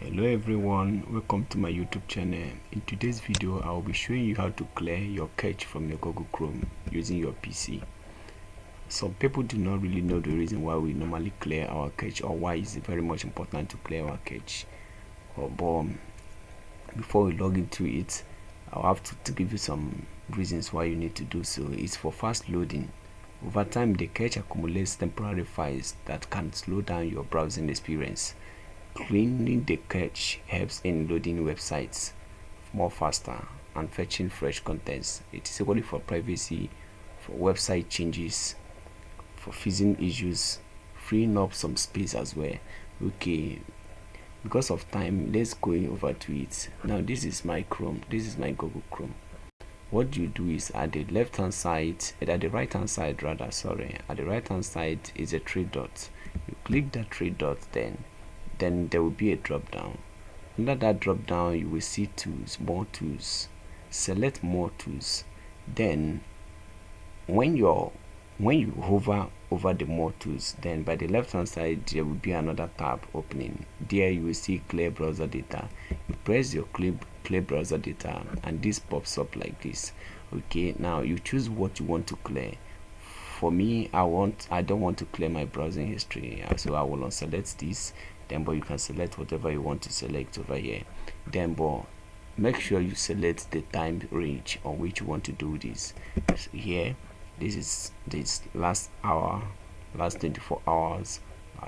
Hello everyone, welcome to my YouTube channel. In today's video I will be showing you how to clear your cache from your Google Chrome using your PC. Some people do not really know the reason why we normally clear our cache, or why it's very much important to clear our cache. But before we log into it, I'll have to give you some reasons why you need to do so. It's for fast loading. Over time, the cache accumulates temporary files that can slow down your browsing experience. Cleaning the cache helps in loading websites more faster and fetching fresh contents. It is equally for privacy, for website changes, for fixing issues, freeing up some space as well. Okay, because of time, let's go over to it. Now this is my Chrome, this is my Google Chrome. What you do is at the left hand side, at the right hand side rather, sorry, at the right hand side is a three dots. You click that three dots, then there will be a drop down. Under that drop down you will see tools, more tools. Select more tools. Then when you hover over the more tools, then by the left hand side there will be another tab opening. There you will see clear browser data. You press your clear browser data and this pops up like this. Okay, now you choose what you want to clear. For me, I don't want to clear my browsing history, so I will unselect this. Then but you can select whatever you want to select over here. Then but make sure you select the time range on which you want to do this. So here, this is this last hour, last 24 hours,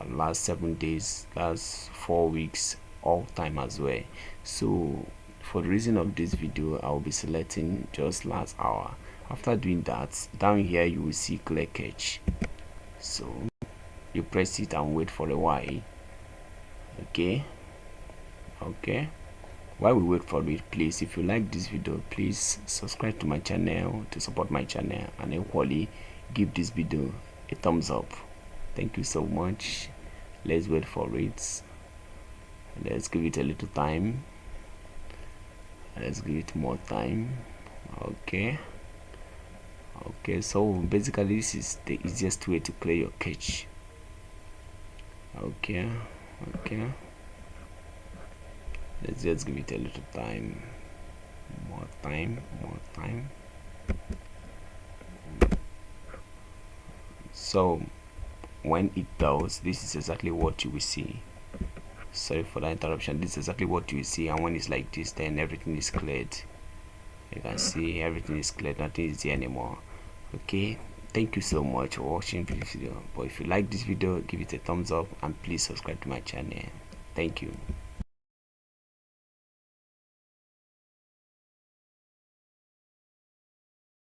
last 7 days, last 4 weeks, all time as well. So for the reason of this video, I will be selecting just last hour. After doing that, down here you will see clear cache. So you press it and wait for a while. Okay, while we wait for it, please, if you like this video, please subscribe to my channel to support my channel, and equally give this video a thumbs up. Thank you so much. Let's wait for it. Let's give it a little time. Let's give it more time. Okay, so basically this is the easiest way to clear your cache. Okay, let's just give it a little time, more time. So when it does, this is exactly what you will see. Sorry for the interruption. This is exactly what you will see, and when it's like this, then everything is cleared. You can see everything is cleared, nothing is there anymore. Okay, thank you so much for watching this video. But if you like this video, give it a thumbs up and please subscribe to my channel. Thank you.